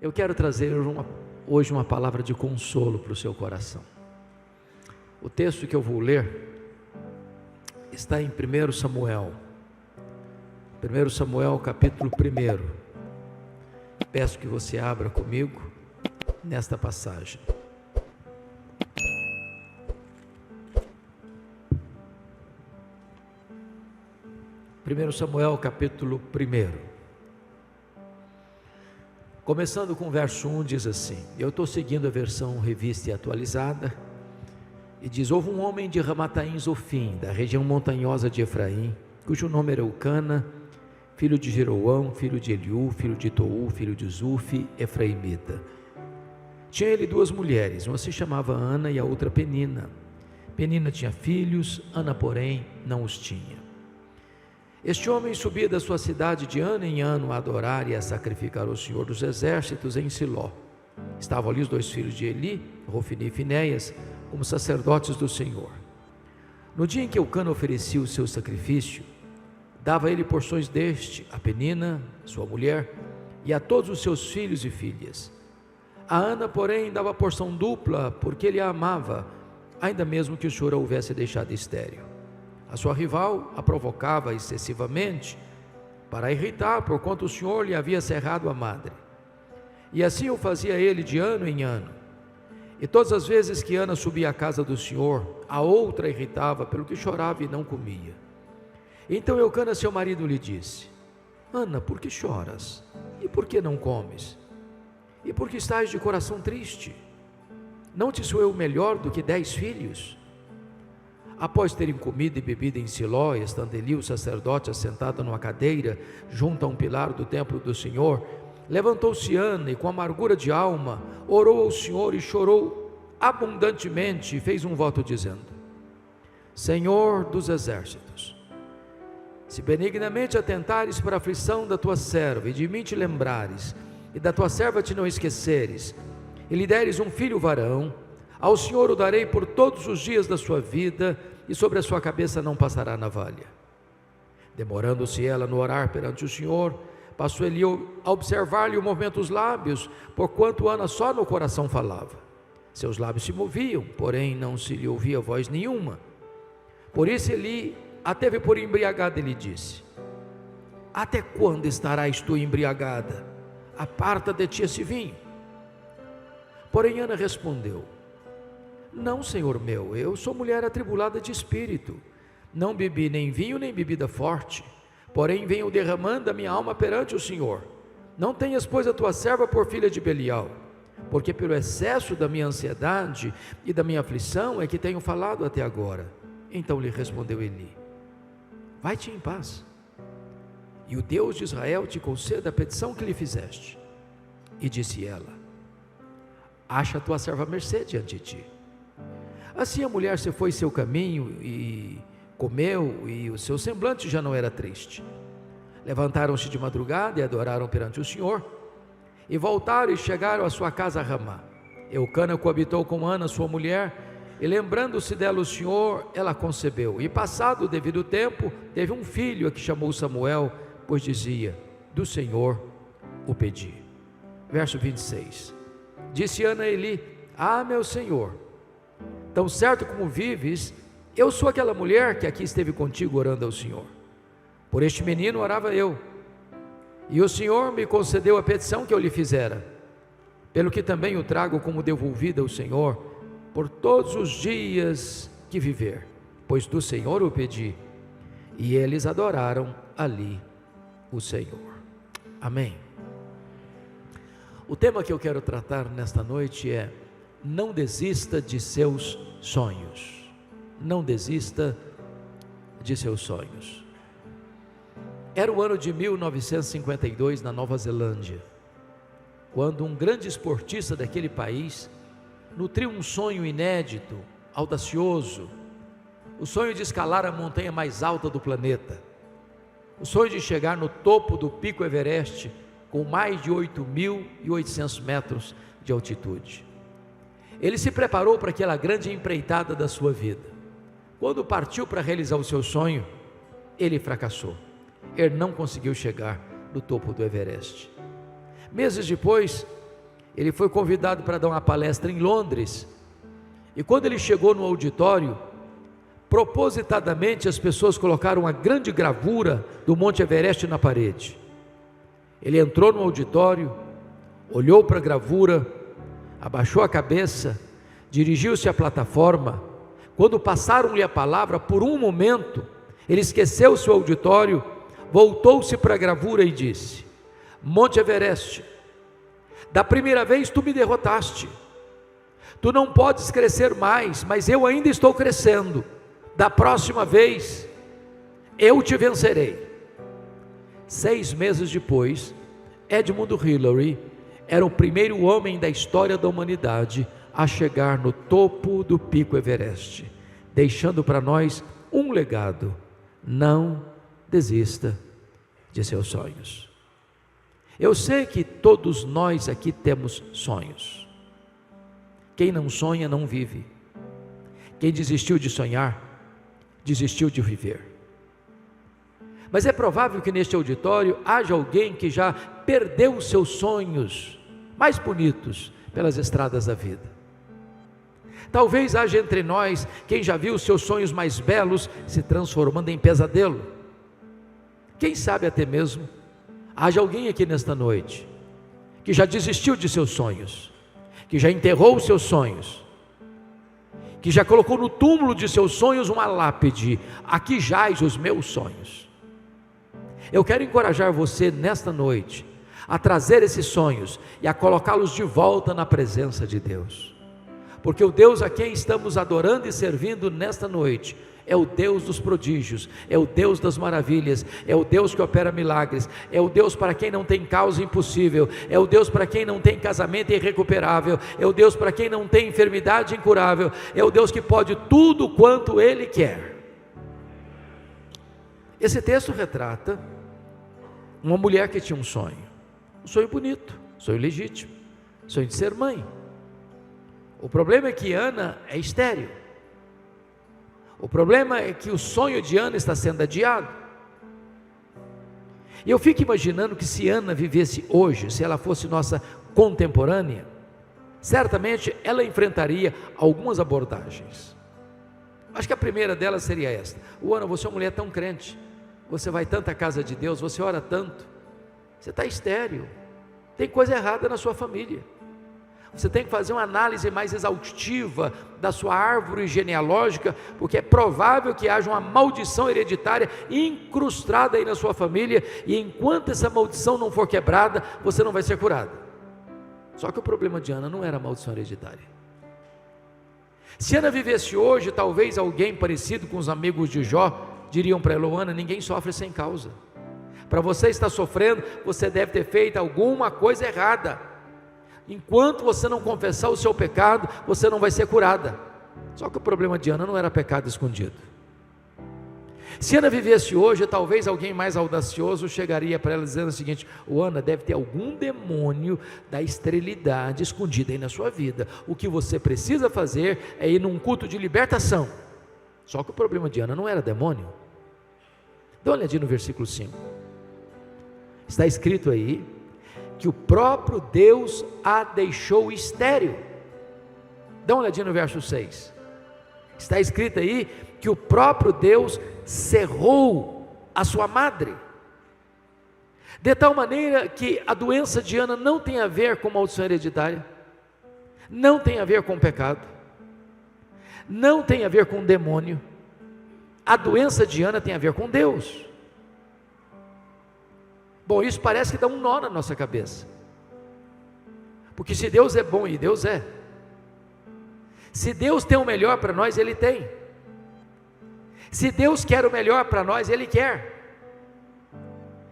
Eu quero trazer hoje uma palavra de consolo para o seu coração. O texto que eu vou ler está em 1 Samuel. 1 Samuel capítulo 1. Peço que você abra comigo nesta passagem. Primeiro Samuel capítulo 1. Começando com o verso 1, diz assim, eu estou seguindo a versão revista e atualizada, e diz, houve um homem de Ramataim Zofim, da região montanhosa de Efraim, cujo nome era Eucana, filho de Jeroão, filho de Eliú, filho de Tou, filho de Zufi, efraimita. Tinha ele duas mulheres, uma se chamava Ana e a outra Penina. Penina tinha filhos, Ana, porém, não os tinha. Este homem subia da sua cidade de ano em ano a adorar e a sacrificar ao Senhor dos Exércitos em Siló. Estavam ali os dois filhos de Eli, Rofini e Finéias, como sacerdotes do Senhor. No dia em que Eucana oferecia o seu sacrifício, dava ele porções deste a Penina, sua mulher, e a todos os seus filhos e filhas. A Ana, porém, dava porção dupla, porque ele a amava, ainda mesmo que o Senhor a houvesse deixado estéril. A sua rival a provocava excessivamente para a irritar, porquanto o Senhor lhe havia cerrado a madre. E assim o fazia ele de ano em ano. E todas as vezes que Ana subia à casa do Senhor, a outra a irritava, pelo que chorava e não comia. Então Eucana, seu marido, lhe disse, Ana, por que choras? E por que não comes? E por que estás de coração triste? Não te sou eu melhor do que 10 filhos? Após terem comido e bebido em Siló, estando Eli o sacerdote assentado numa cadeira, junto a um pilar do templo do Senhor, levantou-se Ana e com amargura de alma, orou ao Senhor e chorou abundantemente e fez um voto dizendo, Senhor dos exércitos, se benignamente atentares para a aflição da tua serva e de mim te lembrares, e da tua serva te não esqueceres, e lhe deres um filho varão, ao Senhor o darei por todos os dias da sua vida, e sobre a sua cabeça não passará navalha. Demorando-se ela no orar perante o Senhor, passou Eli a observar-lhe o movimento dos lábios, porquanto Ana só no coração falava. Seus lábios se moviam, porém não se lhe ouvia voz nenhuma. Por isso Eli a teve por embriagada e lhe disse, até quando estarás tu embriagada? Aparta de ti esse vinho. Porém Ana respondeu, não, Senhor meu, eu sou mulher atribulada de espírito, não bebi nem vinho nem bebida forte, porém venho derramando a minha alma perante o Senhor. Não tenhas, pois, a tua serva por filha de Belial, porque pelo excesso da minha ansiedade e da minha aflição é que tenho falado até agora. Então lhe respondeu Eli, vai-te em paz, e o Deus de Israel te conceda a petição que lhe fizeste. E disse ela, acha a tua serva mercê diante de ti. Assim a mulher se foi seu caminho e comeu, e o seu semblante já não era triste. Levantaram-se de madrugada e adoraram perante o Senhor, e voltaram e chegaram à sua casa a Ramá. Eucana coabitou com Ana, sua mulher, e lembrando-se dela o Senhor, ela concebeu, e passado o devido tempo, teve um filho a que chamou Samuel, pois dizia, do Senhor o pedi. Verso 26, disse Ana a Eli, meu Senhor, tão certo como vives, eu sou aquela mulher que aqui esteve contigo orando ao Senhor. Por este menino orava eu, e o Senhor me concedeu a petição que eu lhe fizera, pelo que também o trago como devolvida ao Senhor, por todos os dias que viver, pois do Senhor o pedi. E eles adoraram ali o Senhor. Amém. O tema que eu quero tratar nesta noite é, não desista de seus sonhos. Não desista de seus sonhos. Era o ano de 1952 na Nova Zelândia, quando um grande esportista daquele país nutriu um sonho inédito, audacioso, o sonho de escalar a montanha mais alta do planeta, o sonho de chegar no topo do Pico Everest, com mais de 8.800 metros de altitude. Ele se preparou para aquela grande empreitada da sua vida. Quando partiu para realizar o seu sonho, ele fracassou. Ele não conseguiu chegar no topo do Everest. Meses depois, Ele foi convidado para dar uma palestra em Londres, e quando ele chegou no auditório, propositadamente as pessoas colocaram uma grande gravura do Monte Everest na parede. Ele entrou no auditório, olhou para a gravura, abaixou a cabeça, dirigiu-se à plataforma. Quando passaram-lhe a palavra, por um momento, ele esqueceu seu auditório, voltou-se para a gravura e disse: Monte Everest, da primeira vez tu me derrotaste, tu não podes crescer mais, mas eu ainda estou crescendo, da próxima vez, eu te vencerei. 6 meses depois, Edmund Hillary era o primeiro homem da história da humanidade a chegar no topo do pico Everest, deixando para nós um legado: não desista de seus sonhos. Eu sei que todos nós aqui temos sonhos. Quem não sonha não vive. Quem desistiu de sonhar, desistiu de viver. Mas é provável que neste auditório haja alguém que já perdeu os seus sonhos mais bonitos pelas estradas da vida. Talvez haja entre nós quem já viu os seus sonhos mais belos se transformando em pesadelo. Quem sabe até mesmo haja alguém aqui nesta noite que já desistiu de seus sonhos, que já enterrou os seus sonhos, que já colocou no túmulo de seus sonhos uma lápide: aqui jaz os meus sonhos. Eu quero encorajar você nesta noite a trazer esses sonhos e a colocá-los de volta na presença de Deus, porque o Deus a quem estamos adorando e servindo nesta noite é o Deus dos prodígios, é o Deus das maravilhas, é o Deus que opera milagres, é o Deus para quem não tem causa impossível, é o Deus para quem não tem casamento irrecuperável, é o Deus para quem não tem enfermidade incurável, é o Deus que pode tudo quanto Ele quer. Esse texto retrata uma mulher que tinha um sonho bonito, um sonho legítimo, um sonho de ser mãe. O problema é que Ana é estéril. O problema é que o sonho de Ana está sendo adiado. E eu fico imaginando que se Ana vivesse hoje, se ela fosse nossa contemporânea, certamente ela enfrentaria algumas abordagens. Acho que a primeira delas seria esta: Ana, você é uma mulher tão crente, você vai tanto à casa de Deus, você ora tanto, você está estéril, tem coisa errada na sua família. Você tem que fazer uma análise mais exaustiva da sua árvore genealógica, porque é provável que haja uma maldição hereditária incrustada aí na sua família, e enquanto essa maldição não for quebrada, você não vai ser curada. Só que o problema de Ana não era a maldição hereditária. Se Ana vivesse hoje, talvez alguém parecido com os amigos de Jó diriam para ela: Ana, ninguém sofre sem causa. Para você estar sofrendo, você deve ter feito alguma coisa errada. Enquanto você não confessar o seu pecado, você não vai ser curada. Só que o problema de Ana não era pecado escondido. Se Ana vivesse hoje, talvez alguém mais audacioso chegaria para ela dizendo o seguinte: Ana, deve ter algum demônio da esterilidade escondido aí na sua vida. O que você precisa fazer é ir num culto de libertação. Só que o problema de Ana não era demônio. Dá uma olhadinha no versículo 5. Está escrito aí que o próprio Deus a deixou estéril. Dá uma olhadinha no verso 6. Está escrito aí que o próprio Deus cerrou a sua madre, de tal maneira que a doença de Ana não tem a ver com maldição hereditária, não tem a ver com pecado, não tem a ver com demônio. A doença de Ana tem a ver com Deus. Bom, isso parece que dá um nó na nossa cabeça, porque se Deus é bom, e Deus é, se Deus tem o melhor para nós, Ele tem. Se Deus quer o melhor para nós, Ele quer.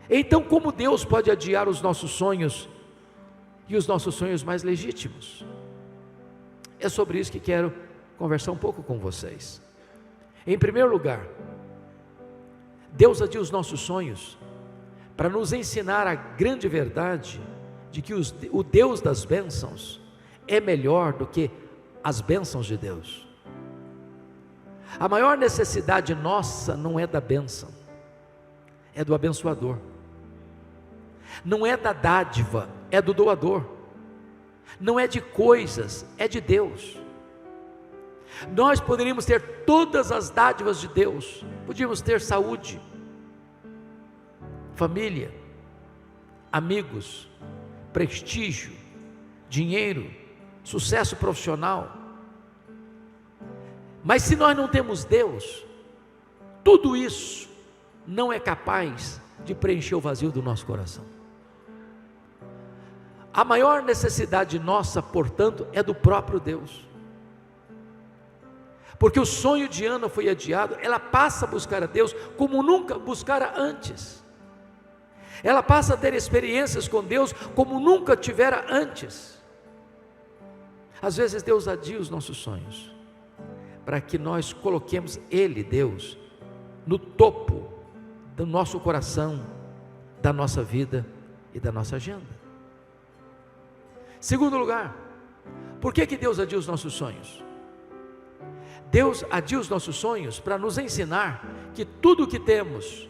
Então, como Deus pode adiar os nossos sonhos, e os nossos sonhos mais legítimos? É sobre isso que quero conversar um pouco com vocês. Em primeiro lugar, Deus adia os nossos sonhos para nos ensinar a grande verdade de que o Deus das bênçãos é melhor do que as bênçãos de Deus. A maior necessidade nossa não é da bênção, é do abençoador. Não é da dádiva, é do doador. não é de coisas, é de Deus. Nós poderíamos ter todas as dádivas de Deus, podíamos ter saúde, família, amigos, prestígio, dinheiro, sucesso profissional, mas se nós não temos Deus, tudo isso não é capaz de preencher o vazio do nosso coração. A maior necessidade nossa, portanto, é do próprio Deus. Porque o sonho de Ana foi adiado, ela passa a buscar a Deus como nunca buscara antes. Ela passa a ter experiências com Deus como nunca tivera antes. Às vezes Deus adia os nossos sonhos, para que nós coloquemos Ele, Deus, no topo do nosso coração, da nossa vida e da nossa agenda. Segundo lugar, por que Deus adia os nossos sonhos? Deus adia os nossos sonhos para nos ensinar que tudo o que temos,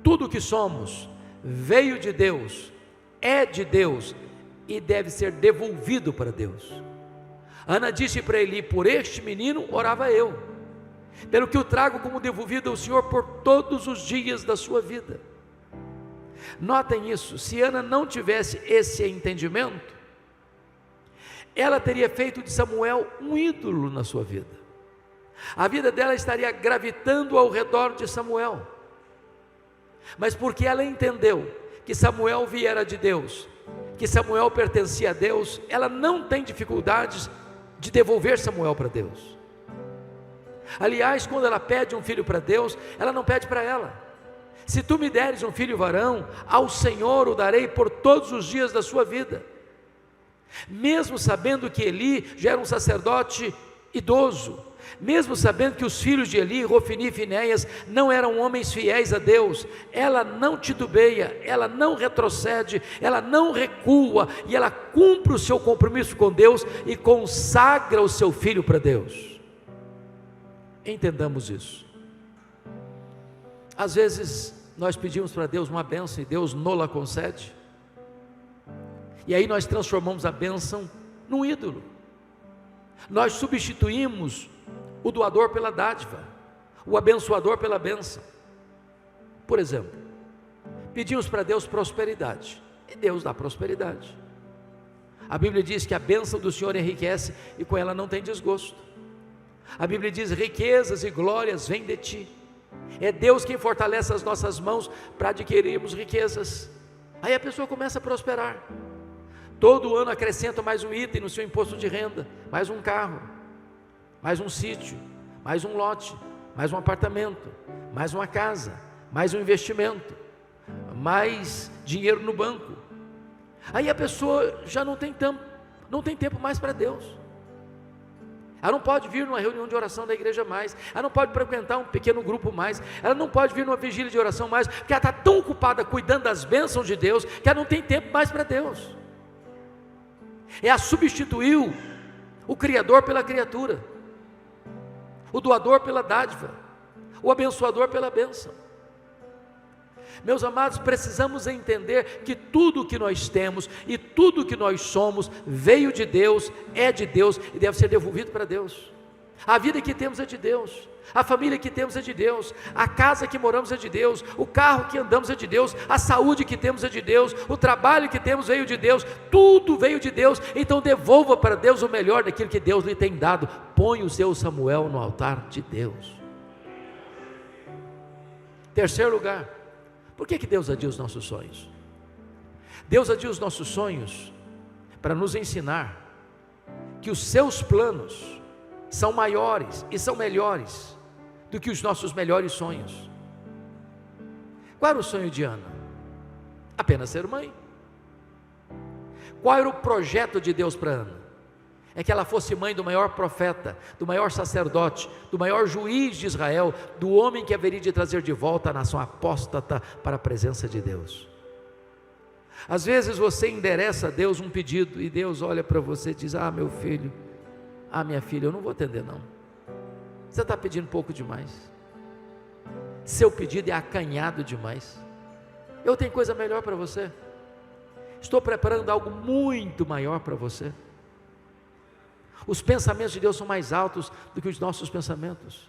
tudo o que somos, veio de Deus, é de Deus e deve ser devolvido para Deus. Ana disse para Eli: por este menino orava eu, pelo que o trago como devolvido ao Senhor por todos os dias da sua vida. Notem isso, se Ana não tivesse esse entendimento, ela teria feito de Samuel um ídolo na sua vida. A vida dela estaria gravitando ao redor de Samuel. Mas porque ela entendeu que Samuel viera de Deus, que Samuel pertencia a Deus, ela não tem dificuldades de devolver Samuel para Deus. Aliás, quando ela pede um filho para Deus, ela não pede para ela: se tu me deres um filho varão, ao Senhor o darei por todos os dias da sua vida. Mesmo sabendo que Eli já era um sacerdote idoso, mesmo sabendo que os filhos de Eli, Rofini e Finéias, não eram homens fiéis a Deus, ela não titubeia, ela não retrocede, ela não recua, e ela cumpre o seu compromisso com Deus e consagra o seu filho para Deus. Entendamos isso. Às vezes nós pedimos para Deus uma bênção e Deus não-la concede, e aí nós transformamos a bênção num ídolo. Nós substituímos o doador pela dádiva, o abençoador pela bênção. Por exemplo, pedimos para Deus prosperidade, e Deus dá prosperidade. A Bíblia diz que a bênção do Senhor enriquece e com ela não tem desgosto. A Bíblia diz: riquezas e glórias vêm de ti. É Deus quem fortalece as nossas mãos para adquirirmos riquezas. Aí a pessoa começa a prosperar. Todo ano acrescenta mais um item no seu imposto de renda, mais um carro, mais um sítio, mais um lote, mais um apartamento, mais uma casa, mais um investimento, mais dinheiro no banco. Aí a pessoa já não tem tempo mais para Deus. Ela não pode vir numa reunião de oração da igreja mais, ela não pode frequentar um pequeno grupo mais, ela não pode vir numa vigília de oração mais, porque ela está tão ocupada cuidando das bênçãos de Deus, que ela não tem tempo mais para Deus. Ela substituiu o Criador pela criatura, o doador pela dádiva, o abençoador pela bênção. Meus amados, precisamos entender que tudo que nós temos e tudo que nós somos veio de Deus, é de Deus e deve ser devolvido para Deus. A vida que temos é de Deus, a família que temos é de Deus, a casa que moramos é de Deus, o carro que andamos é de Deus, a saúde que temos é de Deus, o trabalho que temos veio de Deus, tudo veio de Deus. Então devolva para Deus o melhor daquilo que Deus lhe tem dado. Põe o seu Samuel no altar de Deus. Terceiro lugar, por que Deus adia os nossos sonhos? Deus adia os nossos sonhos para nos ensinar que os seus planos são maiores e são melhores do que os nossos melhores sonhos. Qual era o sonho de Ana? Apenas ser mãe. Qual era o projeto de Deus para Ana? É que ela fosse mãe do maior profeta, do maior sacerdote, do maior juiz de Israel, do homem que haveria de trazer de volta a nação apóstata para a presença de Deus. Às vezes você endereça a Deus um pedido e Deus olha para você e diz: ah, meu filho, ah, minha filha, eu não vou atender não, você está pedindo um pouco demais, seu pedido é acanhado demais, eu tenho coisa melhor para você. Estou preparando algo muito maior para você. Os pensamentos de Deus são mais altos do que os nossos pensamentos.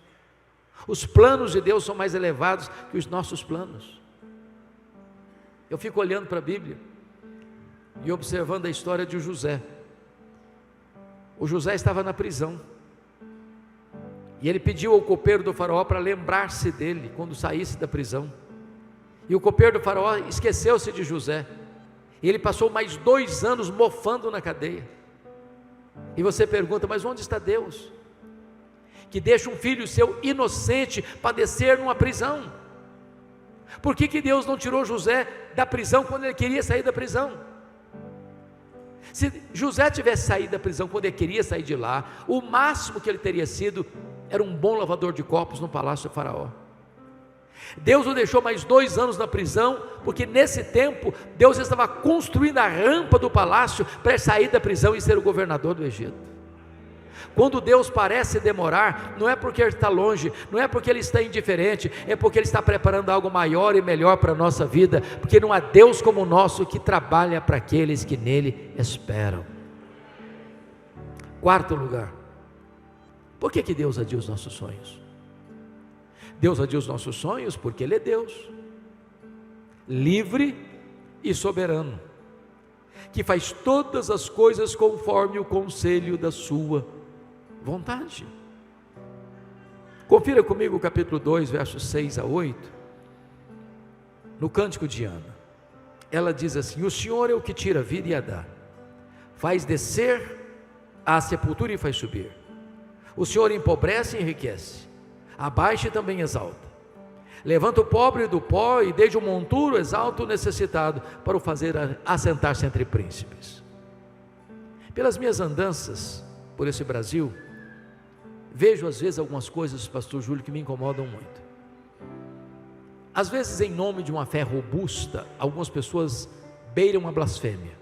Os planos de Deus são mais elevados que os nossos planos. Eu fico olhando para a Bíblia e observando a história de José. O José estava na prisão. E ele pediu ao copeiro do faraó para lembrar-se dele quando saísse da prisão. E o copeiro do faraó esqueceu-se de José. E ele passou mais 2 anos mofando na cadeia. E você pergunta, mas onde está Deus? Que deixa um filho seu inocente padecer numa prisão. Por que Deus não tirou José da prisão quando ele queria sair da prisão? Se José tivesse saído da prisão quando ele queria sair de lá, o máximo que ele teria sido era um bom lavador de copos no palácio do faraó. Deus o deixou mais 2 anos na prisão, porque nesse tempo Deus estava construindo a rampa do palácio para ele sair da prisão e ser o governador do Egito. Quando Deus parece demorar, não é porque Ele está longe, não é porque Ele está indiferente, é porque Ele está preparando algo maior e melhor para a nossa vida, porque não há Deus como o nosso que trabalha para aqueles que nele esperam. 4º lugar, por que Deus adia os nossos sonhos? Deus adia os nossos sonhos porque Ele é Deus, livre e soberano, que faz todas as coisas conforme o conselho da sua vontade. Confira comigo o capítulo 2, versos 6 a 8, no Cântico de Ana. Ela diz assim: o Senhor é o que tira a vida e a dá, faz descer à sepultura e faz subir. O Senhor empobrece e enriquece, abaixa e também exalta. Levanta o pobre do pó e desde o monturo exalta o necessitado, para o fazer assentar-se entre príncipes. Pelas minhas andanças por esse Brasil, vejo às vezes algumas coisas, pastor Júlio, que me incomodam muito. Às vezes, em nome de uma fé robusta, algumas pessoas beiram a blasfêmia,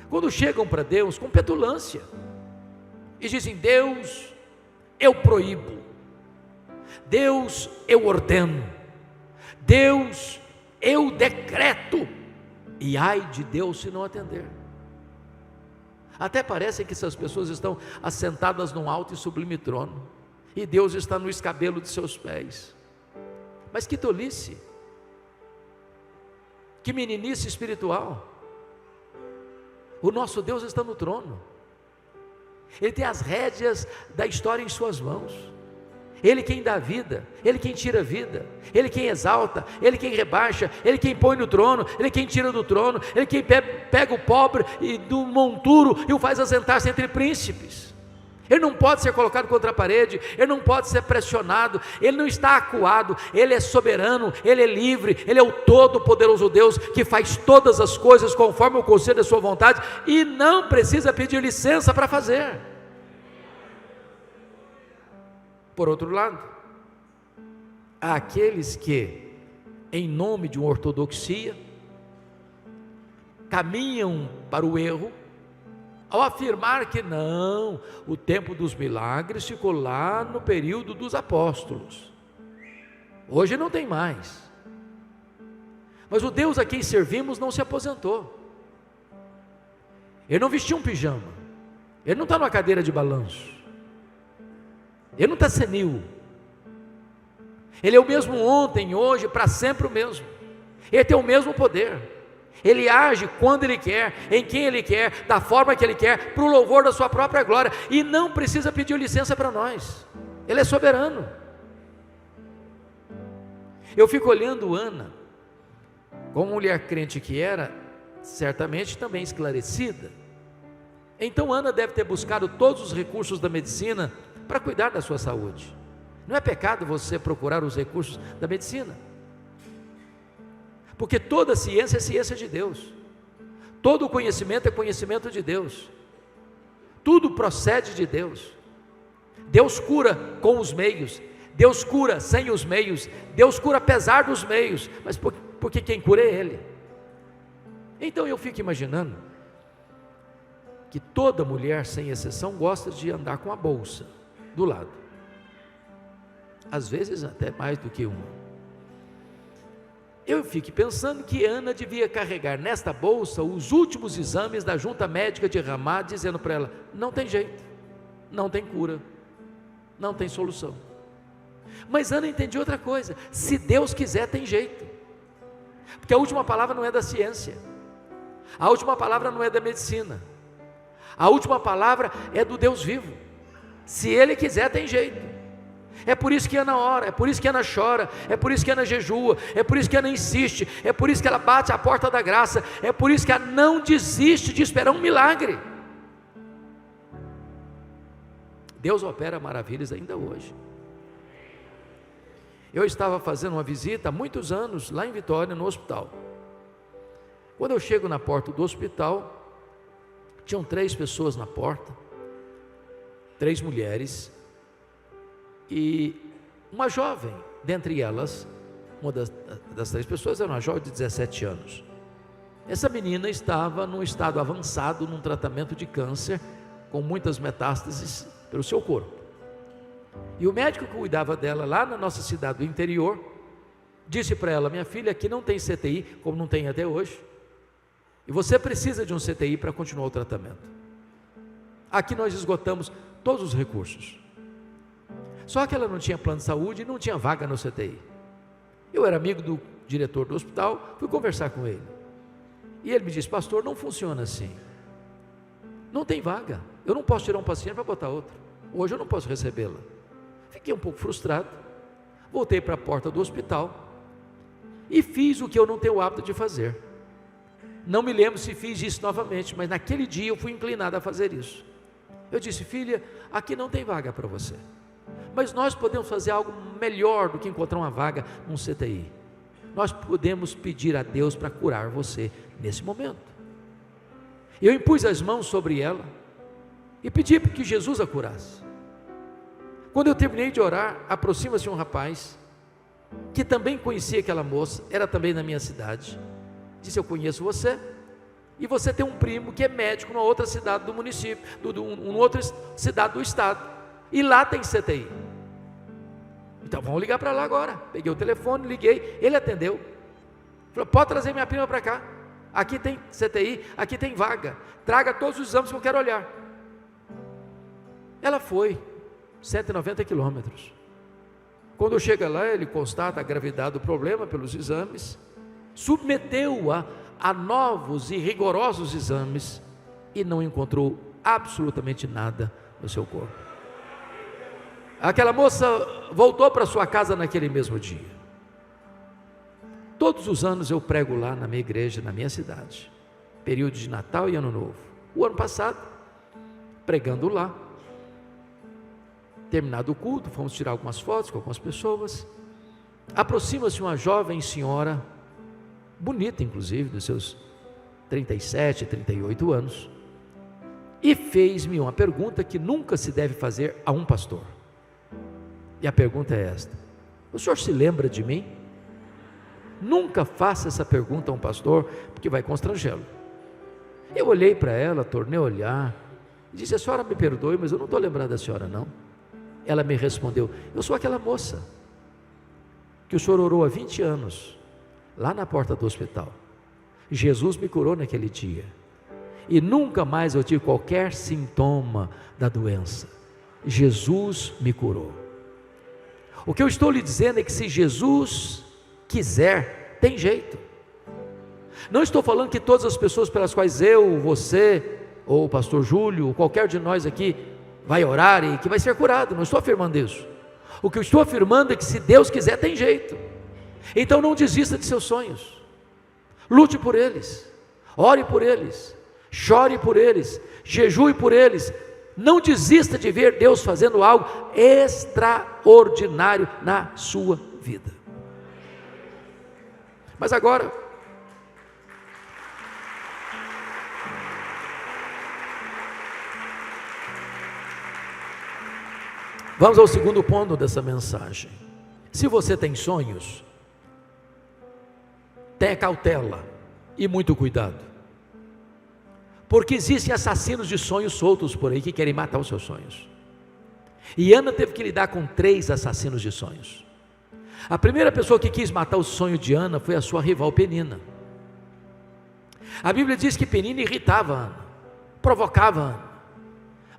quando chegam para Deus com petulância e dizem: Deus, eu proíbo, Deus, eu ordeno, Deus, eu decreto, e ai de Deus se não atender. Até parece que essas pessoas estão assentadas num alto e sublime trono, e Deus está no escabelo de seus pés. Mas que tolice, que meninice espiritual. O nosso Deus está no trono, Ele tem as rédeas da história em suas mãos. Ele quem dá vida, Ele quem tira a vida, Ele quem exalta, Ele quem rebaixa, Ele quem põe no trono, Ele quem tira do trono, Ele quem pega o pobre e do monturo e o faz assentar-se entre príncipes. Ele não pode ser colocado contra a parede, Ele não pode ser pressionado, Ele não está acuado, Ele é soberano, Ele é livre, Ele é o todo-poderoso Deus, que faz todas as coisas conforme o conselho da sua vontade, e não precisa pedir licença para fazer. Por outro lado, há aqueles que, em nome de uma ortodoxia, caminham para o erro, ao afirmar que não, o tempo dos milagres ficou lá no período dos apóstolos, hoje não tem mais. Mas o Deus a quem servimos não se aposentou, Ele não vestiu um pijama, Ele não está numa cadeira de balanço, Ele não está senil, Ele é o mesmo ontem, hoje, para sempre o mesmo. Ele tem o mesmo poder, Ele age quando Ele quer, em quem Ele quer, da forma que Ele quer, para o louvor da sua própria glória, e não precisa pedir licença para nós. Ele é soberano. Eu fico olhando Ana, como mulher crente que era, certamente também esclarecida. Então Ana deve ter buscado todos os recursos da medicina para cuidar da sua saúde. Não é pecado você procurar os recursos da medicina, porque toda ciência é ciência de Deus, todo conhecimento é conhecimento de Deus, tudo procede de Deus. Deus cura com os meios, Deus cura sem os meios, Deus cura apesar dos meios, mas porque quem cura é Ele. Então eu fico imaginando que toda mulher, sem exceção, gosta de andar com a bolsa do lado, às vezes até mais do que uma. eu fico pensando que Ana devia carregar nesta bolsa os últimos exames da junta médica de Ramá, dizendo para ela: não tem jeito, não tem cura, não tem solução. Mas Ana entendia outra coisa: se Deus quiser, tem jeito, porque a última palavra não é da ciência, a última palavra não é da medicina, a última palavra é do Deus vivo. Se Ele quiser, tem jeito. É por isso que Ana ora, é por isso que Ana chora, é por isso que Ana jejua, é por isso que Ana insiste, é por isso que ela bate a porta da graça, é por isso que ela não desiste de esperar um milagre. Deus opera maravilhas ainda hoje. Eu estava fazendo uma visita há muitos anos lá em Vitória, no hospital. Quando eu chego na porta do hospital, tinham 3 pessoas na porta, 3 mulheres, e uma jovem, dentre elas, uma das 3 pessoas era uma jovem de 17 anos. Essa menina estava num estado avançado, num tratamento de câncer, com muitas metástases pelo seu corpo. E o médico que cuidava dela lá na nossa cidade do interior, disse para ela: minha filha, aqui não tem CTI, como não tem até hoje, e você precisa de um CTI para continuar o tratamento. Aqui nós esgotamos todos os recursos. Só que ela não tinha plano de saúde e não tinha vaga no CTI. Eu era amigo do diretor do hospital, fui conversar com ele. E ele me disse: pastor, não funciona assim. Não tem vaga. Eu não posso tirar um paciente para botar outro. Hoje eu não posso recebê-la. Fiquei um pouco frustrado. Voltei para a porta do hospital e fiz o que eu não tenho o hábito de fazer. Não me lembro se fiz isso novamente, mas naquele dia eu fui inclinado a fazer isso. Eu disse: filha, aqui não tem vaga para você, mas nós podemos fazer algo melhor do que encontrar uma vaga num CTI. Nós podemos pedir a Deus para curar você nesse momento. Eu impus as mãos sobre ela e pedi para que Jesus a curasse. Quando eu terminei de orar, aproxima-se um rapaz que também conhecia aquela moça, era também da minha cidade. Disse: eu conheço você, e você tem um primo que é médico numa outra cidade do município, numa outra cidade do estado, e lá tem CTI. Então vamos ligar para lá agora. Peguei o telefone, liguei, ele atendeu. Falou: pode trazer minha prima para cá, aqui tem CTI, aqui tem vaga, traga todos os exames que eu quero olhar. Ela foi 190 quilômetros. Quando chega lá, ele constata a gravidade do problema pelos exames, submeteu-a a novos e rigorosos exames e não encontrou absolutamente nada no seu corpo. Aquela moça voltou para sua casa naquele mesmo dia. Todos os anos eu prego lá na minha igreja, na minha cidade, período de Natal e Ano Novo. O ano passado, pregando lá, terminado o culto, fomos tirar algumas fotos com algumas pessoas. Aproxima-se uma jovem senhora, bonita inclusive, dos seus 37, 38 anos, e fez-me uma pergunta que nunca se deve fazer a um pastor. E a pergunta é esta: o senhor se lembra de mim? Nunca faça essa pergunta a um pastor, porque vai constrangê-lo. Eu olhei para ela, tornei a olhar, e disse: a senhora me perdoe, mas eu não estou lembrando da senhora não. Ela me respondeu: eu sou aquela moça que o senhor orou há 20 anos, lá na porta do hospital. Jesus me curou naquele dia, e nunca mais eu tive qualquer sintoma da doença. Jesus me curou. O que eu estou lhe dizendo é que se Jesus quiser, tem jeito. Não estou falando que todas as pessoas pelas quais eu, você, ou o pastor Júlio, ou qualquer de nós aqui vai orar e que vai ser curado, não estou afirmando isso. O que eu estou afirmando é que se Deus quiser, tem jeito. Então não desista de seus sonhos, lute por eles, ore por eles, chore por eles, jejue por eles. Não desista de ver Deus fazendo algo extraordinário na sua vida. Mas agora, vamos ao segundo ponto dessa mensagem. Se você tem sonhos, tenha cautela e muito cuidado, porque existem assassinos de sonhos soltos por aí que querem matar os seus sonhos. E Ana teve que lidar com 3 assassinos de sonhos. A primeira pessoa que quis matar o sonho de Ana foi a sua rival Penina. A Bíblia diz que Penina irritava Ana, provocava Ana.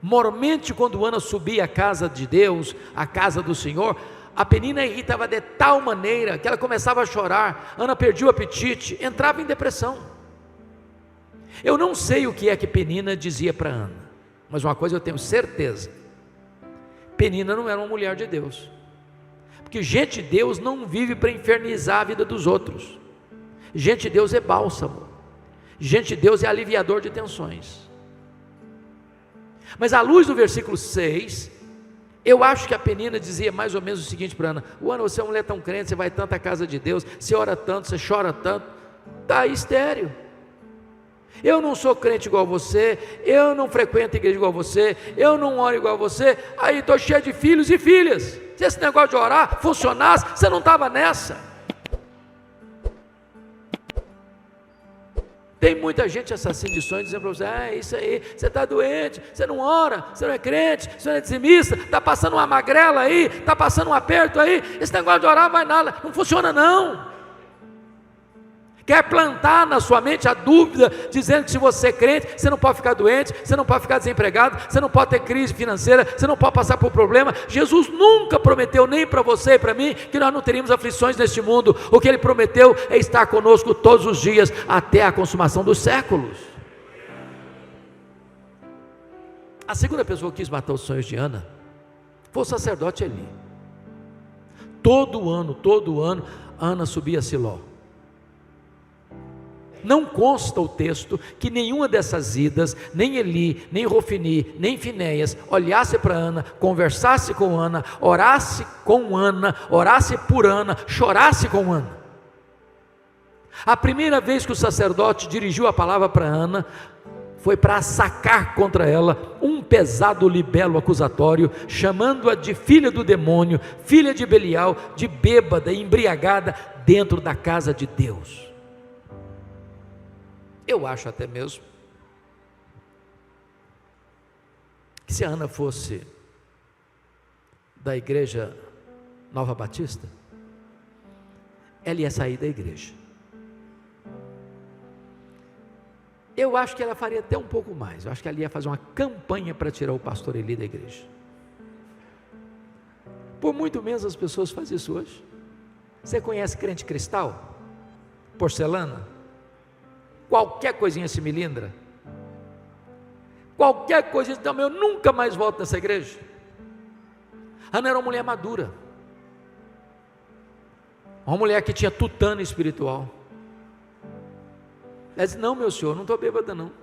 Mormente, quando Ana subia à casa de Deus, à casa do Senhor, a Penina irritava de tal maneira que ela começava a chorar. Ana perdia o apetite, entrava em depressão. Eu não sei o que é que Penina dizia para Ana, mas uma coisa eu tenho certeza: Penina não era uma mulher de Deus, porque gente de Deus não vive para infernizar a vida dos outros. Gente de Deus é bálsamo, gente de Deus é aliviador de tensões. Mas à luz do versículo 6, eu acho que a Penina dizia mais ou menos o seguinte para Ana: Ana, você é uma mulher tão crente, você vai tanto à casa de Deus, você ora tanto, você chora tanto, está aí estéril. Eu não sou crente igual você, eu não frequento a igreja igual você, eu não oro igual você, aí estou cheio de filhos e filhas. Se esse negócio de orar funcionasse, você não estava nessa. Tem muita gente assassina de sonhos dizendo para você: é isso aí, você está doente, você não ora, você não é crente, você não é dizimista, está passando uma magrela aí, está passando um aperto aí, esse negócio de orar vai nada, não funciona não. Quer plantar na sua mente a dúvida, dizendo que se você é crente, você não pode ficar doente, você não pode ficar desempregado, você não pode ter crise financeira, você não pode passar por problema. Jesus nunca prometeu, nem para você e para mim, que nós não teríamos aflições neste mundo. O que Ele prometeu é estar conosco todos os dias, até a consumação dos séculos. A segunda pessoa que quis matar os sonhos de Ana foi o sacerdote Eli. Todo ano, Ana subia a Siló. Não consta o texto que nenhuma dessas idas, nem Eli, nem Rofini, nem Finéias, olhasse para Ana, conversasse com Ana, orasse com Ana, orasse por Ana, chorasse com Ana. A primeira vez que o sacerdote dirigiu a palavra para Ana, foi para sacar contra ela um pesado libelo acusatório, chamando-a de filha do demônio, filha de Belial, de bêbada e embriagada, dentro da casa de Deus. Eu acho até mesmo que se a Ana fosse da igreja Nova Batista, ela ia sair da igreja. Eu acho que ela faria até um pouco mais. Eu acho que ela ia fazer uma campanha para tirar o pastor Eli da igreja. Por muito menos as pessoas fazem isso hoje. Você conhece crente cristal? Porcelana? Qualquer coisinha se milindra, qualquer coisa, então eu nunca mais volto nessa igreja. Ana era uma mulher madura, uma mulher que tinha tutano espiritual. Ela disse: não, meu senhor, não estou bêbada não,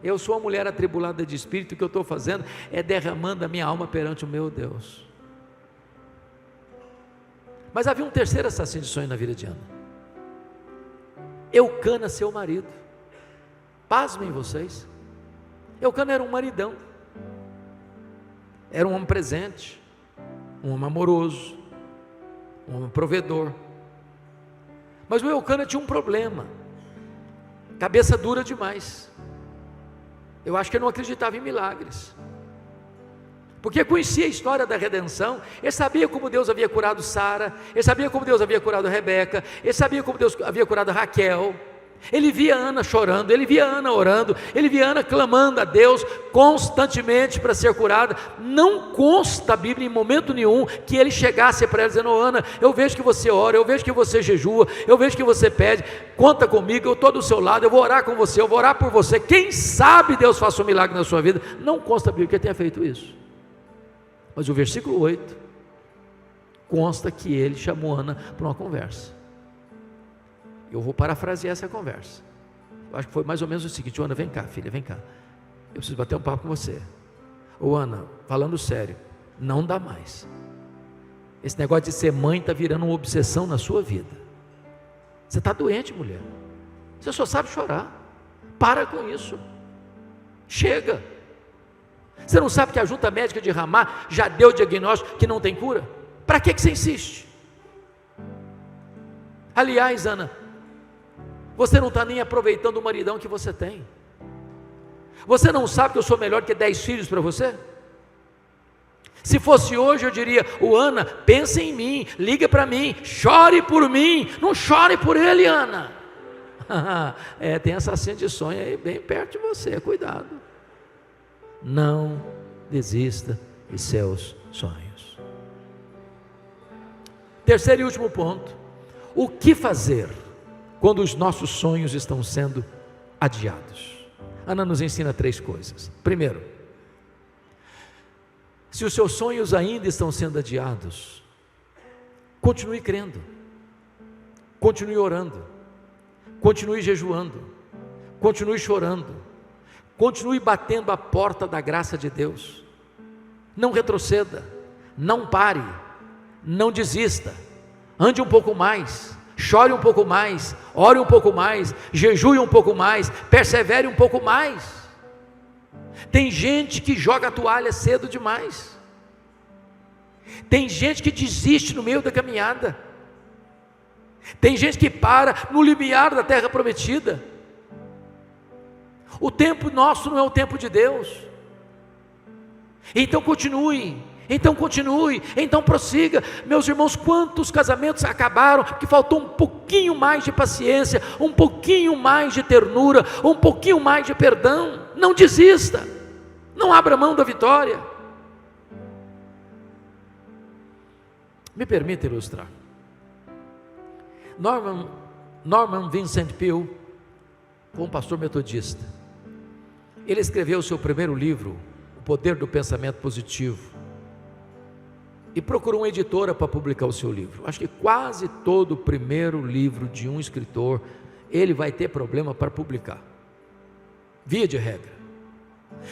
eu sou uma mulher atribulada de espírito, o que eu estou fazendo é derramando a minha alma perante o meu Deus. Mas havia um terceiro assassino de sonho na vida de Ana: Eucana, seu marido. Pasmem vocês, Eucana era um maridão, era um homem presente, um homem amoroso, um homem provedor. Mas o Eucana tinha um problema: cabeça dura demais. Eu acho que ele não acreditava em milagres, porque conhecia a história da redenção. Ele sabia como Deus havia curado Sara, ele sabia como Deus havia curado Rebeca, ele sabia como Deus havia curado Raquel. Ele via Ana chorando, ele via Ana orando, ele via Ana clamando a Deus constantemente para ser curada. Não consta a Bíblia em momento nenhum que ele chegasse para ela dizendo: Ana, eu vejo que você ora, eu vejo que você jejua, eu vejo que você pede, conta comigo, eu estou do seu lado, eu vou orar com você, eu vou orar por você, quem sabe Deus faça um milagre na sua vida. Não consta a Bíblia que ele tenha feito isso. Mas o versículo 8 consta que ele chamou Ana para uma conversa. Eu vou parafrasear essa conversa. Eu acho que foi mais ou menos o seguinte: Ana, vem cá, filha, vem cá, eu preciso bater um papo com você. Ô Ana, falando sério, não dá mais. Esse negócio de ser mãe está virando uma obsessão na sua vida. Você está doente, mulher, você só sabe chorar. Para com isso, chega. Você não sabe que a junta médica de Ramá já deu o diagnóstico que não tem cura? Para que você insiste? Aliás, Ana, você não está nem aproveitando o maridão que você tem. Você não sabe que eu sou melhor que 10 filhos para você? Se fosse hoje eu diria: o Ana, pense em mim, liga para mim, chore por mim, não chore por ele, Ana. Tem assassino de sonho aí bem perto de você, cuidado. Não desista de seus sonhos. Terceiro e último ponto: o que fazer quando os nossos sonhos estão sendo adiados? Ana nos ensina 3 coisas. Primeiro, se os seus sonhos ainda estão sendo adiados, continue crendo, continue orando, continue jejuando, continue chorando, continue batendo a porta da graça de Deus. Não retroceda, não pare, não desista, ande um pouco mais, chore um pouco mais, ore um pouco mais, jejue um pouco mais, persevere um pouco mais. Tem gente que joga a toalha cedo demais, tem gente que desiste no meio da caminhada, tem gente que para no limiar da terra prometida. O tempo nosso não é o tempo de Deus. Então continue, então prossiga. Meus irmãos, quantos casamentos acabaram porque faltou um pouquinho mais de paciência, um pouquinho mais de ternura, um pouquinho mais de perdão. Não desista, não abra mão da vitória. Me permita ilustrar. Norman Vincent Peale foi um pastor metodista. Ele escreveu o seu primeiro livro, O Poder do Pensamento Positivo, e procurou uma editora para publicar o seu livro. Acho que quase todo o primeiro livro de um escritor, ele vai ter problema para publicar, via de regra.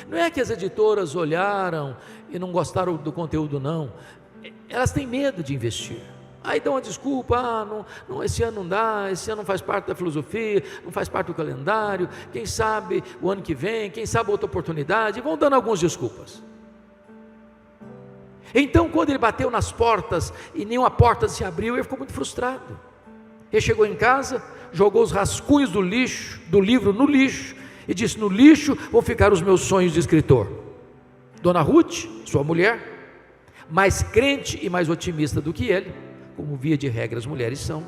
Não é que as editoras olharam e não gostaram do conteúdo, não. Elas têm medo de investir. Aí dão uma desculpa: não, esse ano não dá, esse ano não faz parte da filosofia, não faz parte do calendário, quem sabe o ano que vem, quem sabe outra oportunidade, e vão dando algumas desculpas. Então, quando ele bateu nas portas e nenhuma porta se abriu, ele ficou muito frustrado. Ele chegou em casa, jogou os rascunhos do livro no lixo, e disse: no lixo vão ficar os meus sonhos de escritor. Dona Ruth, sua mulher, mais crente e mais otimista do que ele, como via de regra as mulheres são,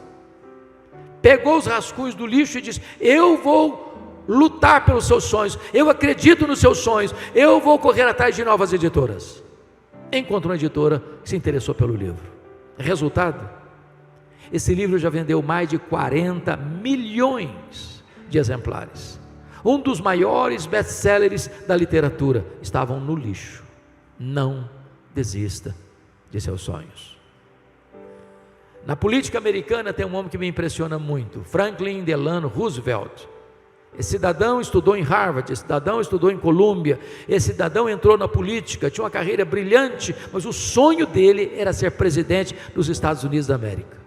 pegou os rascunhos do lixo e disse: eu vou lutar pelos seus sonhos, eu acredito nos seus sonhos, eu vou correr atrás de novas editoras. Encontrou uma editora que se interessou pelo livro. Resultado: esse livro já vendeu mais de 40 milhões de exemplares. Um dos maiores best-sellers da literatura. Estavam no lixo. Não desista de seus sonhos. Na política americana tem um homem que me impressiona muito, Franklin Delano Roosevelt. Esse cidadão estudou em Harvard, esse cidadão estudou em Colômbia, esse cidadão entrou na política, tinha uma carreira brilhante, mas o sonho dele era ser presidente dos Estados Unidos da América.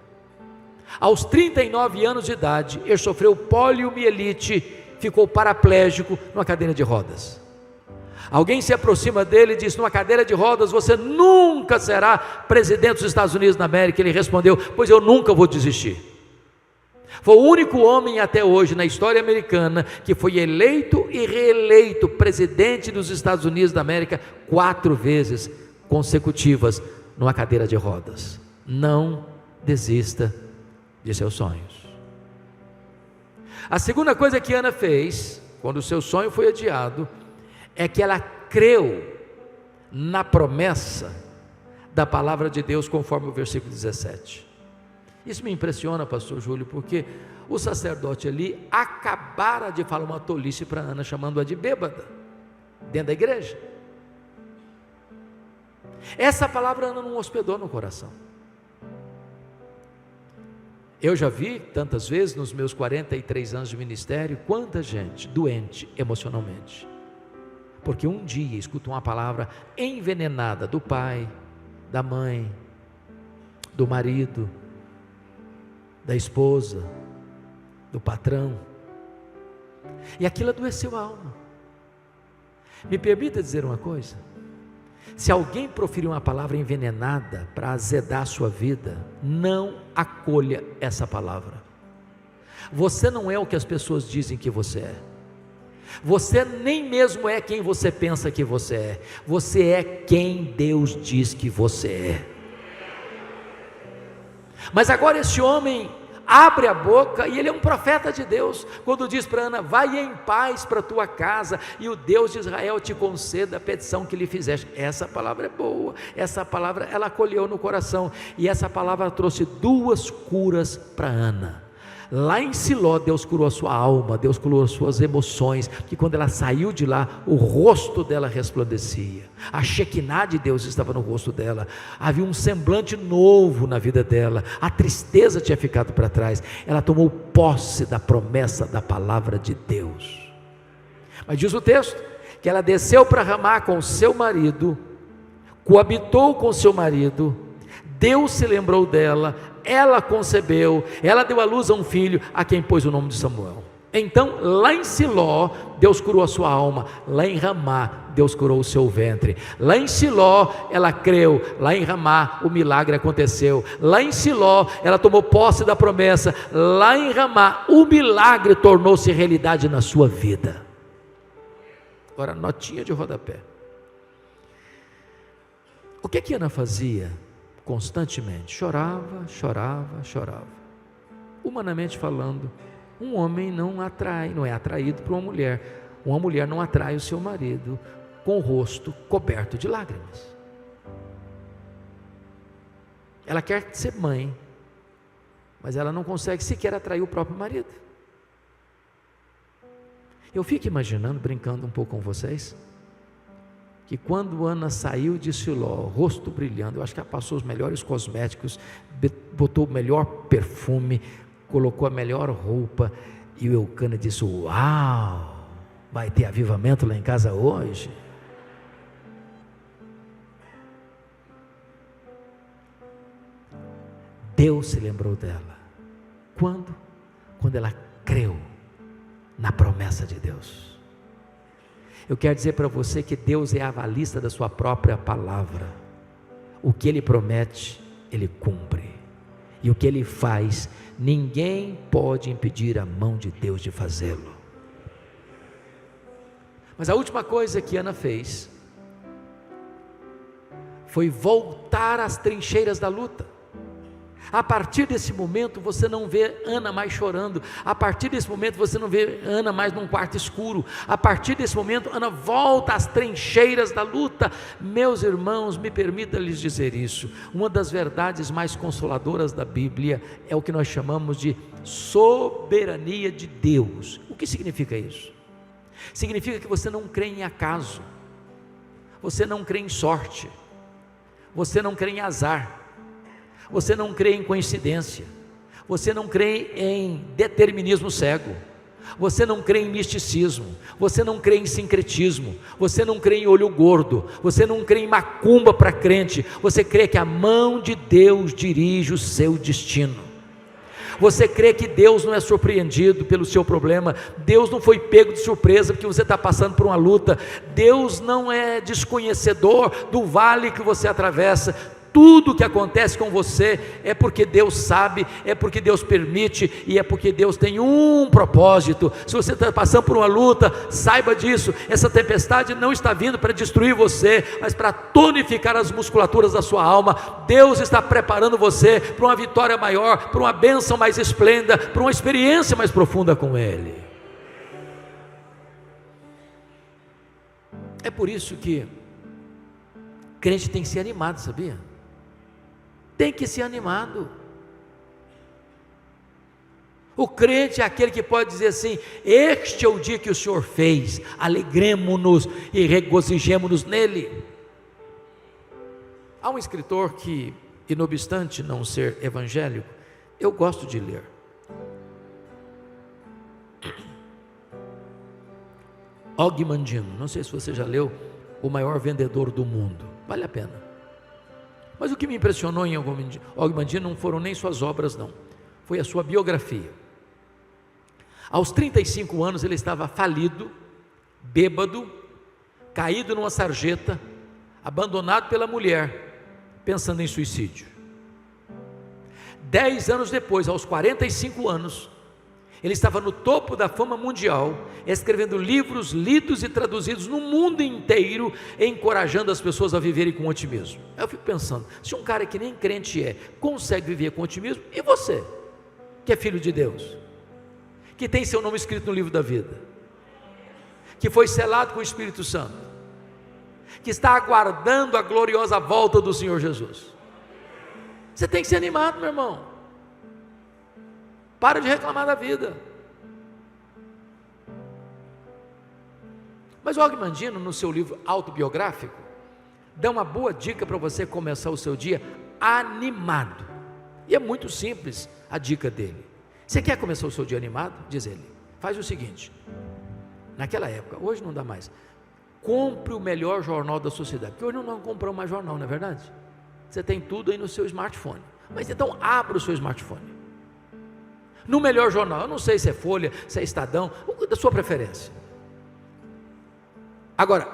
Aos 39 anos de idade, ele sofreu poliomielite, ficou paraplégico numa cadeira de rodas. Alguém se aproxima dele e diz: numa cadeira de rodas você nunca será presidente dos Estados Unidos da América. Ele respondeu: pois eu nunca vou desistir. Foi o único homem até hoje na história americana que foi eleito e reeleito presidente dos Estados Unidos da América 4 vezes consecutivas numa cadeira de rodas. Não desista de seus sonhos. A segunda coisa que Ana fez quando o seu sonho foi adiado é que ela creu na promessa da palavra de Deus, conforme o versículo 17. Isso me impressiona, pastor Júlio, porque o sacerdote ali acabara de falar uma tolice para Ana, chamando-a de bêbada, dentro da igreja. Essa palavra Ana não hospedou no coração. Eu já vi tantas vezes nos meus 43 anos de ministério, quanta gente doente emocionalmente, porque um dia escuta uma palavra envenenada do pai, da mãe, do marido, da esposa, do patrão, e aquilo adoeceu a alma. Me permita dizer uma coisa: se alguém proferir uma palavra envenenada para azedar a sua vida, não acolha essa palavra. Você não é o que as pessoas dizem que você é. Você nem mesmo é quem você pensa que você é quem Deus diz que você é. Mas agora esse homem abre a boca, e ele é um profeta de Deus, quando diz para Ana: vai em paz para a tua casa, e o Deus de Israel te conceda a petição que lhe fizeste. Essa palavra é boa, essa palavra ela acolheu no coração, e essa palavra trouxe 2 curas para Ana. Lá em Siló, Deus curou a sua alma, Deus curou as suas emoções, que quando ela saiu de lá, o rosto dela resplandecia, a Shekinah de Deus estava no rosto dela, havia um semblante novo na vida dela, a tristeza tinha ficado para trás, ela tomou posse da promessa da palavra de Deus. Mas diz o texto, que ela desceu para Ramá com seu marido, coabitou com seu marido, Deus se lembrou dela, ela concebeu, ela deu à luz a um filho, a quem pôs o nome de Samuel. Então lá em Siló, Deus curou a sua alma, lá em Ramá, Deus curou o seu ventre. Lá em Siló, ela creu, lá em Ramá, o milagre aconteceu. Lá em Siló, ela tomou posse da promessa, lá em Ramá, o milagre tornou-se realidade na sua vida. Agora, notinha de rodapé. O que Ana fazia? Constantemente, chorava. Humanamente falando, um homem não é atraído por uma mulher não atrai o seu marido com o rosto coberto de lágrimas. Ela quer ser mãe, mas ela não consegue sequer atrair o próprio marido. Eu fico imaginando, brincando um pouco com vocês, que quando Ana saiu de Siló, rosto brilhando, eu acho que ela passou os melhores cosméticos, botou o melhor perfume, colocou a melhor roupa, e o Eucana disse: uau, vai ter avivamento lá em casa hoje? Deus se lembrou dela. Quando? Quando ela creu na promessa de Deus. Eu quero dizer para você que Deus é avalista da sua própria palavra. O que Ele promete, Ele cumpre. E o que Ele faz, ninguém pode impedir a mão de Deus de fazê-lo. Mas a última coisa que Ana fez foi voltar às trincheiras da luta. A partir desse momento você não vê Ana mais chorando, a partir desse momento você não vê Ana mais num quarto escuro, a partir desse momento Ana volta às trincheiras da luta. Meus irmãos, me permita lhes dizer isso, uma das verdades mais consoladoras da Bíblia é o que nós chamamos de soberania de Deus. O que significa isso? Significa que você não crê em acaso, você não crê em sorte, você não crê em azar, você não crê em coincidência, você não crê em determinismo cego, você não crê em misticismo, você não crê em sincretismo, você não crê em olho gordo, você não crê em macumba para crente, você crê que a mão de Deus dirige o seu destino. Você crê que Deus não é surpreendido pelo seu problema, Deus não foi pego de surpresa porque você está passando por uma luta, Deus não é desconhecedor do vale que você atravessa. Tudo que acontece com você é porque Deus sabe, é porque Deus permite e é porque Deus tem um propósito. Se você está passando por uma luta, saiba disso, essa tempestade não está vindo para destruir você, mas para tonificar as musculaturas da sua alma. Deus está preparando você para uma vitória maior, para uma bênção mais esplêndida, para uma experiência mais profunda com Ele. É por isso que crente tem que ser animado, sabia? Tem que ser animado. O crente é aquele que pode dizer assim: este é o dia que o Senhor fez, alegremo-nos e regozijemo-nos nele. Há um escritor que, não obstante não ser evangélico, eu gosto de ler. Og Mandino, não sei se você já leu O Maior Vendedor do Mundo, vale a pena. Mas o que me impressionou em Og Mandino não foram nem suas obras não, foi a sua biografia. Aos 35 anos ele estava falido, bêbado, caído numa sarjeta, abandonado pela mulher, pensando em suicídio. 10 anos depois, aos 45 anos, Ele estava no topo da fama mundial, escrevendo livros lidos e traduzidos no mundo inteiro, encorajando as pessoas a viverem com otimismo. Eu fico pensando, se um cara que nem crente consegue viver com otimismo, e você, que é filho de Deus, que tem seu nome escrito no livro da vida, que foi selado com o Espírito Santo, que está aguardando a gloriosa volta do Senhor Jesus, você tem que ser animado, meu irmão. Para de reclamar da vida. Mas o Og Mandino, no seu livro autobiográfico, dá uma boa dica para você começar o seu dia animado. E é muito simples a dica dele. Você quer começar o seu dia animado? Diz ele, faz o seguinte, naquela época, hoje não dá mais, compre o melhor jornal da sociedade, porque hoje não comprou mais jornal, não é verdade? Você tem tudo aí no seu smartphone, mas então abra o seu smartphone, no melhor jornal, eu não sei se é Folha, se é Estadão, da sua preferência. Agora,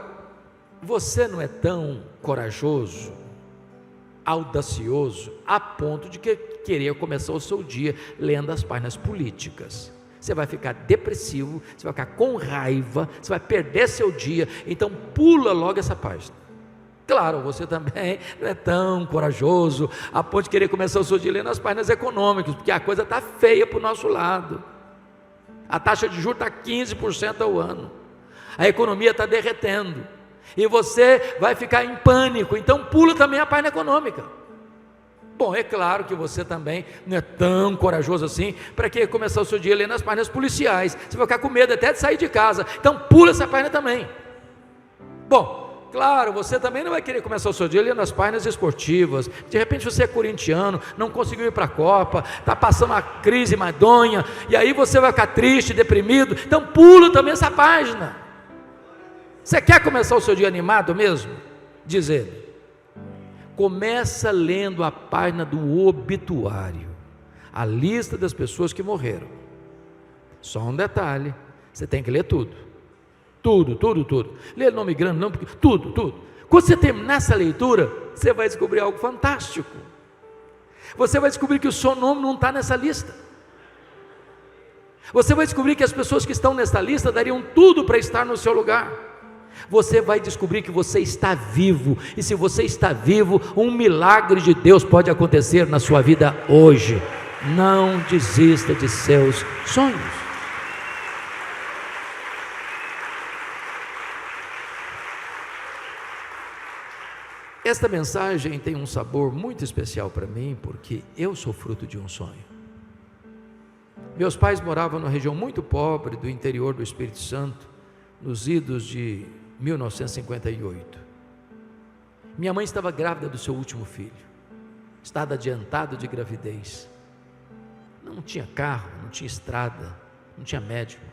você não é tão corajoso, audacioso, a ponto de querer começar o seu dia lendo as páginas políticas. Você vai ficar depressivo, você vai ficar com raiva, você vai perder seu dia, então pula logo essa página. Claro, você também não é tão corajoso a ponto de querer começar o seu dia lendo as páginas econômicas, porque a coisa está feia para o nosso lado. A taxa de juros está 15% ao ano, a economia está derretendo, e você vai ficar em pânico, então pula também a página econômica. Bom, é claro que você também não é tão corajoso assim para que começar o seu dia lendo as páginas policiais, você vai ficar com medo até de sair de casa, então pula essa página também. Bom, claro, você também não vai querer começar o seu dia lendo as páginas esportivas. De repente você é corintiano, não conseguiu ir para a Copa, está passando uma crise madonha, e aí você vai ficar triste, deprimido, então pula também essa página. Você quer começar o seu dia animado mesmo? Diz ele, começa lendo a página do obituário, a lista das pessoas que morreram. Só um detalhe, você tem que ler tudo. Tudo. Lê nome grande não, porque tudo. Quando você terminar essa leitura, você vai descobrir algo fantástico. Você vai descobrir que o seu nome não está nessa lista. Você vai descobrir que as pessoas que estão nessa lista dariam tudo para estar no seu lugar. Você vai descobrir que você está vivo, e se você está vivo, um milagre de Deus pode acontecer na sua vida hoje. Não desista de seus sonhos. Esta mensagem tem um sabor muito especial para mim, porque eu sou fruto de um sonho. Meus pais moravam numa região muito pobre do interior do Espírito Santo, nos idos de 1958. Minha mãe estava grávida do seu último filho, estado adiantado de gravidez. Não tinha carro, não tinha estrada, não tinha médico.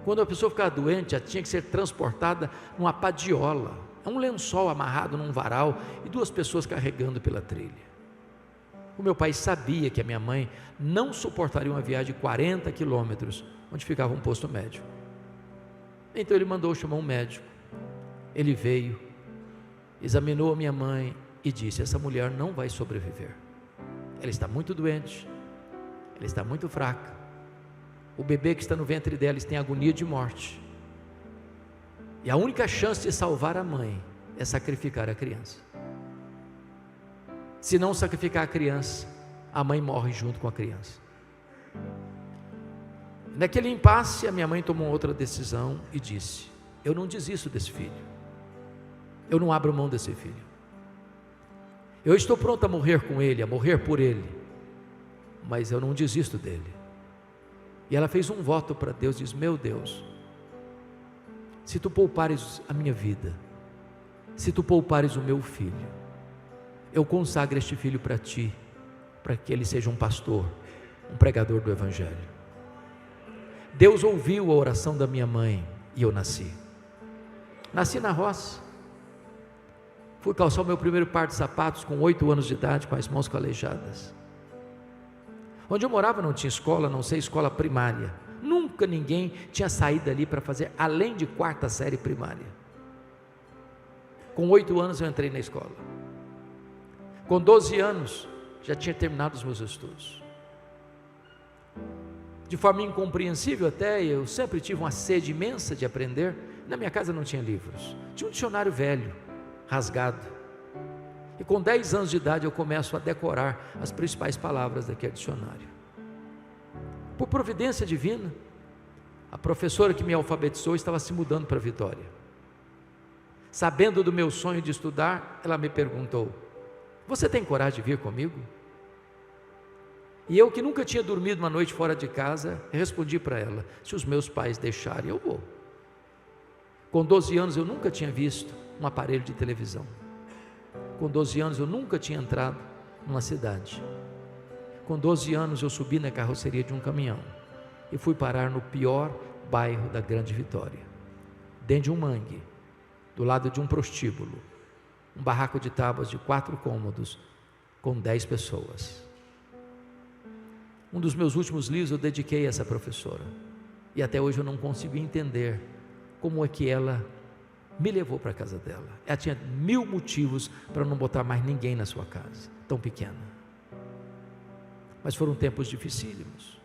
Quando a pessoa ficava doente, ela tinha que ser transportada numa padiola, um lençol amarrado num varal e duas pessoas carregando pela trilha. O meu pai sabia que a minha mãe não suportaria uma viagem de 40 quilômetros, onde ficava um posto médico. Então ele mandou chamar um médico. Ele veio, examinou a minha mãe e disse: essa mulher não vai sobreviver. Ela está muito doente, ela está muito fraca. O bebê que está no ventre dela tem agonia de morte. E a única chance de salvar a mãe é sacrificar a criança. Se não sacrificar a criança, a mãe morre junto com a criança. Naquele impasse, a minha mãe tomou outra decisão e disse: eu não desisto desse filho, eu não abro mão desse filho, eu estou pronto a morrer com ele, a morrer por ele, mas eu não desisto dele. E ela fez um voto para Deus, diz: meu Deus, se tu poupares a minha vida, se tu poupares o meu filho, eu consagro este filho para ti, para que ele seja um pastor, um pregador do Evangelho. Deus ouviu a oração da minha mãe e eu nasci na roça. Fui calçar o meu primeiro par de sapatos com 8 anos de idade, com as mãos calejadas. Onde eu morava não tinha escola, não sei, escola primária. Nunca ninguém tinha saído ali para fazer além de 4ª série primária. Com 8 anos eu entrei na escola. Com 12 anos já tinha terminado os meus estudos. De forma incompreensível até, eu sempre tive uma sede imensa de aprender. Na minha casa não tinha livros, tinha um dicionário velho, rasgado. E com 10 anos de idade eu começo a decorar as principais palavras daquele dicionário. Por providência divina, a professora que me alfabetizou estava se mudando para Vitória. Sabendo do meu sonho de estudar, ela me perguntou: você tem coragem de vir comigo? E eu, que nunca tinha dormido uma noite fora de casa, respondi para ela: se os meus pais deixarem, eu vou. Com 12 anos eu nunca tinha visto um aparelho de televisão. Com 12 anos eu nunca tinha entrado numa cidade. Com 12 anos eu subi na carroceria de um caminhão e fui parar no pior bairro da Grande Vitória, dentro de um mangue, do lado de um prostíbulo, um barraco de tábuas de 4 cômodos, com 10 pessoas. Um dos meus últimos livros eu dediquei a essa professora, e até hoje eu não consigo entender como é que ela me levou para a casa dela. Ela tinha 1000 motivos para não botar mais ninguém na sua casa, tão pequena. Mas foram tempos dificílimos.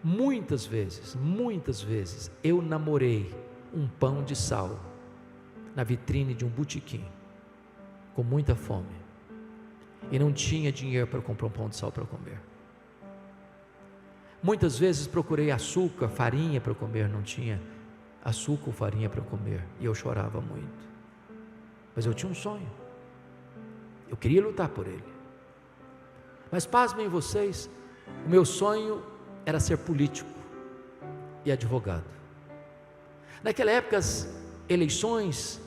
Muitas vezes eu namorei um pão de sal na vitrine de um botequim, com muita fome, e não tinha dinheiro para comprar um pão de sal para comer. Muitas vezes procurei açúcar, farinha para comer, não tinha açúcar ou farinha para comer, e eu chorava muito. Mas eu tinha um sonho, eu queria lutar por ele. Mas pasmem vocês, o meu sonho era ser político e advogado. Naquela época as eleições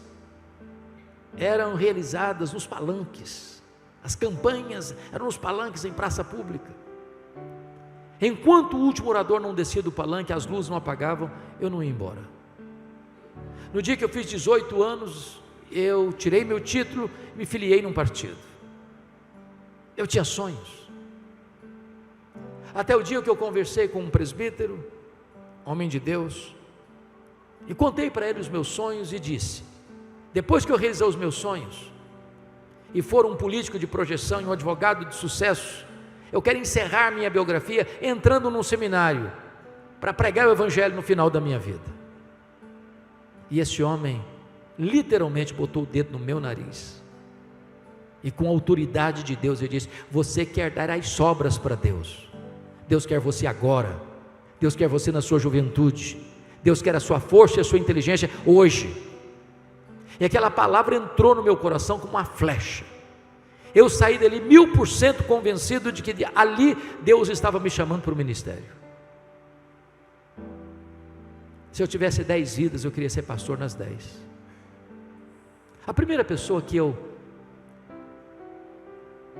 eram realizadas nos palanques, as campanhas eram nos palanques em praça pública. Enquanto o último orador não descia do palanque, as luzes não apagavam, eu não ia embora. No dia que eu fiz 18 anos, eu tirei meu título e me filiei num partido. Eu tinha sonhos. Até o dia que eu conversei com um presbítero, homem de Deus, e contei para ele os meus sonhos e disse: depois que eu realizar os meus sonhos e for um político de projeção e um advogado de sucesso, eu quero encerrar minha biografia entrando num seminário para pregar o evangelho no final da minha vida. E esse homem literalmente botou o dedo no meu nariz e com a autoridade de Deus ele disse: você quer dar as sobras para Deus. Deus quer você agora, Deus quer você na sua juventude, Deus quer a sua força e a sua inteligência hoje. E aquela palavra entrou no meu coração como uma flecha. Eu saí dali 1000% convencido de que ali Deus estava me chamando para o ministério. Se eu tivesse 10 vidas, eu queria ser pastor nas 10. A primeira pessoa que eu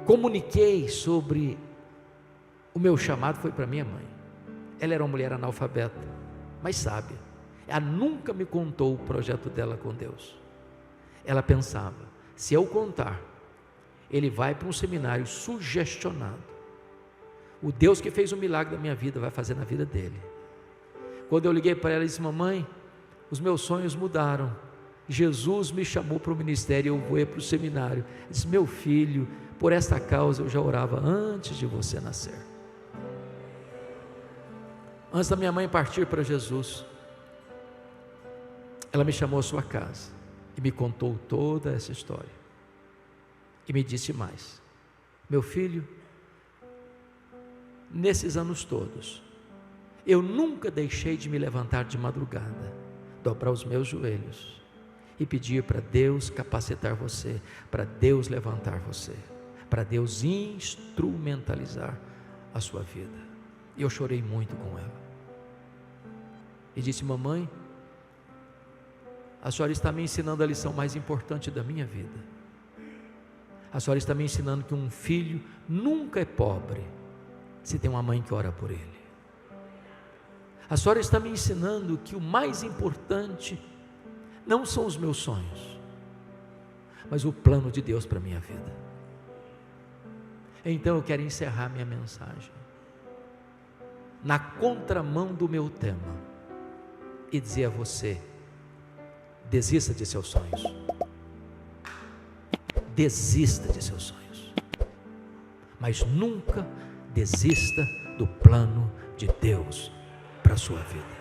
comuniquei sobre o meu chamado foi para minha mãe. Ela era uma mulher analfabeta, mas sábia. Ela nunca me contou o projeto dela com Deus. Ela pensava: se eu contar, ele vai para um seminário sugestionado. O Deus que fez o milagre da minha vida vai fazer na vida dele. Quando eu liguei para ela, ela disse: mamãe, os meus sonhos mudaram. Jesus me chamou para o ministério, eu vou para o seminário. Eu disse: meu filho, por esta causa eu já orava antes de você nascer. Antes da minha mãe partir para Jesus, ela me chamou à sua casa e me contou toda essa história. E me disse mais: meu filho, nesses anos todos, eu nunca deixei de me levantar de madrugada, dobrar os meus joelhos e pedir para Deus capacitar você, para Deus levantar você, para Deus instrumentalizar a sua vida. E eu chorei muito com ela. E disse: mamãe, a senhora está me ensinando a lição mais importante da minha vida. A senhora está me ensinando que um filho nunca é pobre se tem uma mãe que ora por ele. A senhora está me ensinando que o mais importante não são os meus sonhos, mas o plano de Deus para a minha vida. Então eu quero encerrar minha mensagem na contramão do meu tema e dizer a você: desista de seus sonhos. Desista de seus sonhos, mas nunca desista do plano de Deus para a sua vida.